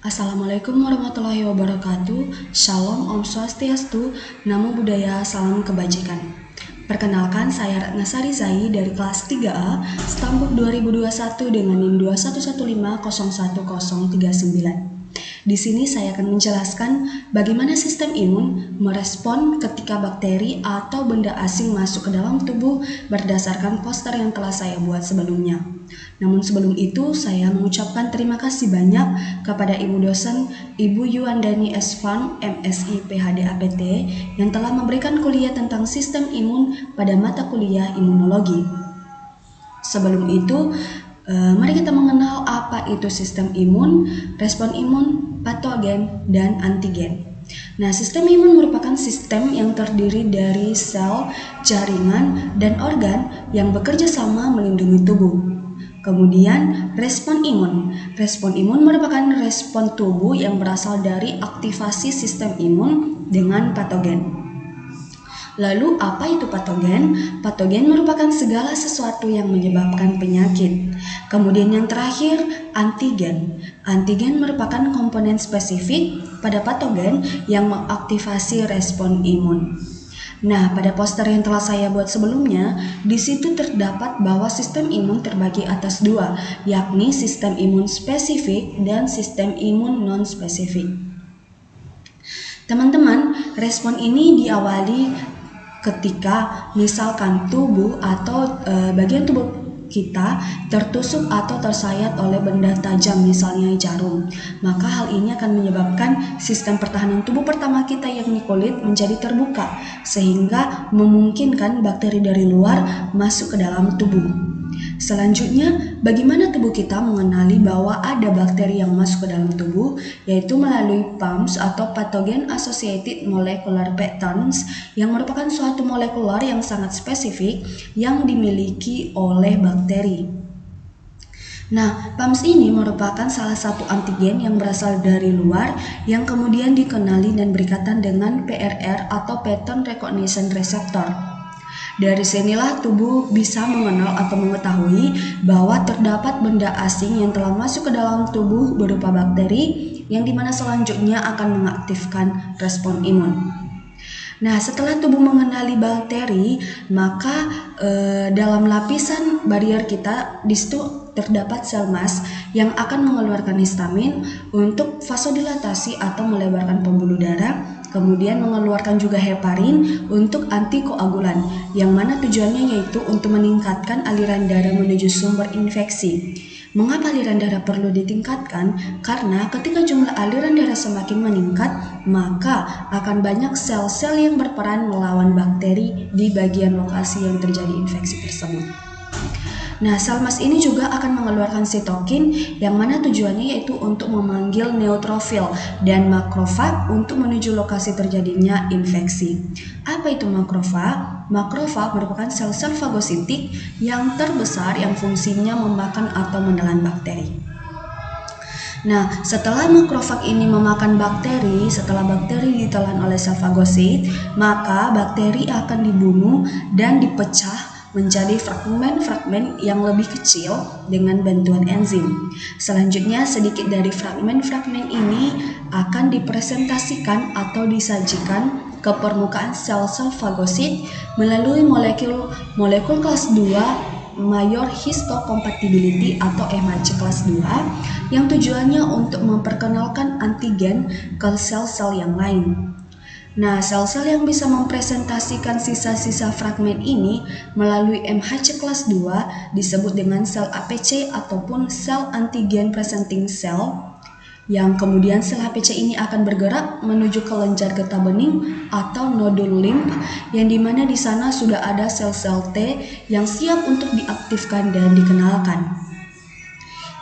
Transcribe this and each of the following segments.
Assalamualaikum warahmatullahi wabarakatuh. Shalom, Om Swastiastu, Namo Buddhaya, Salam Kebajikan. Perkenalkan, saya Ratna Sari Zai dari kelas 3A, Stambuk 2021 dengan NIM 211501039. Di sini saya akan menjelaskan bagaimana sistem imun merespon ketika bakteri atau benda asing masuk ke dalam tubuh berdasarkan poster yang telah saya buat sebelumnya. Namun sebelum itu, saya mengucapkan terima kasih banyak kepada Ibu dosen Ibu Yuandani S. Farm, MSI PhD APT, yang telah memberikan kuliah tentang sistem imun pada mata kuliah imunologi. Sebelum itu, mari kita mengenal apa itu sistem imun, respon imun, patogen, dan antigen. Nah, sistem imun merupakan sistem yang terdiri dari sel, jaringan, dan organ yang bekerja sama melindungi tubuh. Kemudian, respon imun. Respon imun merupakan respon tubuh yang berasal dari aktivasi sistem imun dengan patogen. Lalu, apa itu patogen? Patogen merupakan segala sesuatu yang menyebabkan penyakit. Kemudian yang terakhir, antigen. Antigen merupakan komponen spesifik pada patogen yang mengaktifasi respon imun. Nah, pada poster yang telah saya buat sebelumnya, di situ terdapat bahwa sistem imun terbagi atas dua, yakni sistem imun spesifik dan sistem imun non-spesifik. Teman-teman, respon ini diawali ketika misalkan tubuh atau bagian tubuh kita tertusuk atau tersayat oleh benda tajam, misalnya jarum. Maka hal ini akan menyebabkan sistem pertahanan tubuh pertama kita, yakni kulit, menjadi terbuka sehingga memungkinkan bakteri dari luar masuk ke dalam tubuh. Selanjutnya, bagaimana tubuh kita mengenali bahwa ada bakteri yang masuk ke dalam tubuh, yaitu melalui PAMS atau Pathogen Associated Molecular Patterns, yang merupakan suatu molekular yang sangat spesifik yang dimiliki oleh bakteri. Nah, PAMS ini merupakan salah satu antigen yang berasal dari luar yang kemudian dikenali dan berikatan dengan PRR atau Pattern Recognition Receptor. Dari sinilah tubuh bisa mengenal atau mengetahui bahwa terdapat benda asing yang telah masuk ke dalam tubuh berupa bakteri yang dimana selanjutnya akan mengaktifkan respon imun. Nah, setelah tubuh mengenali bakteri, maka dalam lapisan barier kita di situ terdapat sel mas yang akan mengeluarkan histamin untuk vasodilatasi atau melebarkan pembuluh darah. Kemudian mengeluarkan juga heparin untuk antikoagulan, yang mana tujuannya yaitu untuk meningkatkan aliran darah menuju sumber infeksi. Mengapa aliran darah perlu ditingkatkan? Karena ketika jumlah aliran darah semakin meningkat, maka akan banyak sel-sel yang berperan melawan bakteri di bagian lokasi yang terjadi infeksi tersebut. Nah, sel mas ini juga akan mengeluarkan sitokin yang mana tujuannya yaitu untuk memanggil neutrofil dan makrofag untuk menuju lokasi terjadinya infeksi. Apa itu makrofag? Makrofag merupakan sel-sel fagositik yang terbesar yang fungsinya memakan atau menelan bakteri. Nah, setelah makrofag ini memakan bakteri, setelah bakteri ditelan oleh sel fagosit, maka bakteri akan dibunuh dan dipecah menjadi fragmen-fragmen yang lebih kecil dengan bantuan enzim. Selanjutnya, sedikit dari fragmen-fragmen ini akan dipresentasikan atau disajikan ke permukaan sel-sel fagosit melalui molekul kelas 2 Mayor Histocompatibility atau MHC kelas 2 yang tujuannya untuk memperkenalkan antigen ke sel-sel yang lain. Nah, sel-sel yang bisa mempresentasikan sisa-sisa fragmen ini melalui MHC kelas 2 disebut dengan sel APC ataupun sel antigen presenting cell, yang kemudian sel HPC ini akan bergerak menuju kelenjar getah bening atau nodul limf, yang dimana di sana sudah ada sel-sel T yang siap untuk diaktifkan dan dikenalkan.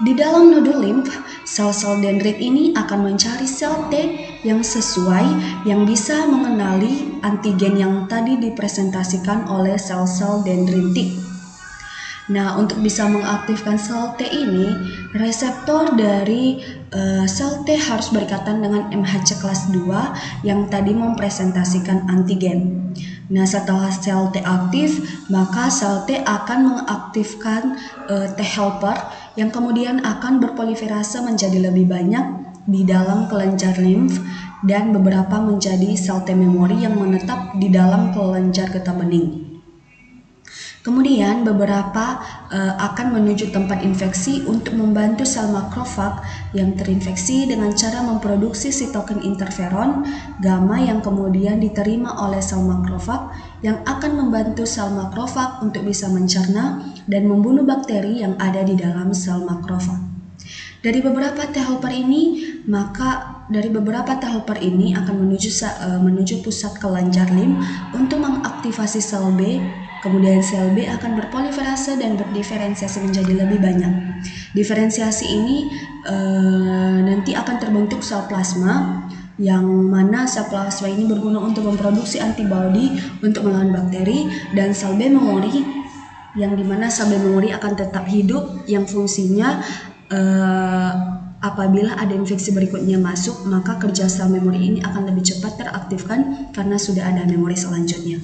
Di dalam nodul limf, sel-sel dendrit ini akan mencari sel T yang sesuai yang bisa mengenali antigen yang tadi dipresentasikan oleh sel-sel dendritik. Nah, untuk bisa mengaktifkan sel T ini, reseptor dari sel T harus berikatan dengan MHC kelas 2 yang tadi mempresentasikan antigen. Nah, setelah sel T aktif, maka sel T akan mengaktifkan T helper yang kemudian akan berproliferase menjadi lebih banyak di dalam kelenjar limf dan beberapa menjadi sel T memori yang menetap di dalam kelenjar getah bening. Kemudian beberapa akan menuju tempat infeksi untuk membantu sel makrofag yang terinfeksi dengan cara memproduksi sitokin interferon gamma yang kemudian diterima oleh sel makrofag yang akan membantu sel makrofag untuk bisa mencerna dan membunuh bakteri yang ada di dalam sel makrofag. Dari beberapa T helper ini, akan menuju pusat kelenjar limf untuk mengaktifasi sel B. Kemudian sel B akan berpoliferase dan berdiferensiasi menjadi lebih banyak. Diferensiasi ini nanti akan terbentuk sel plasma, yang mana sel plasma ini berguna untuk memproduksi antibodi untuk melawan bakteri, dan sel B memori, yang dimana sel B memori akan tetap hidup, yang fungsinya apabila ada infeksi berikutnya masuk, maka kerja sel memori ini akan lebih cepat teraktifkan karena sudah ada memori selanjutnya.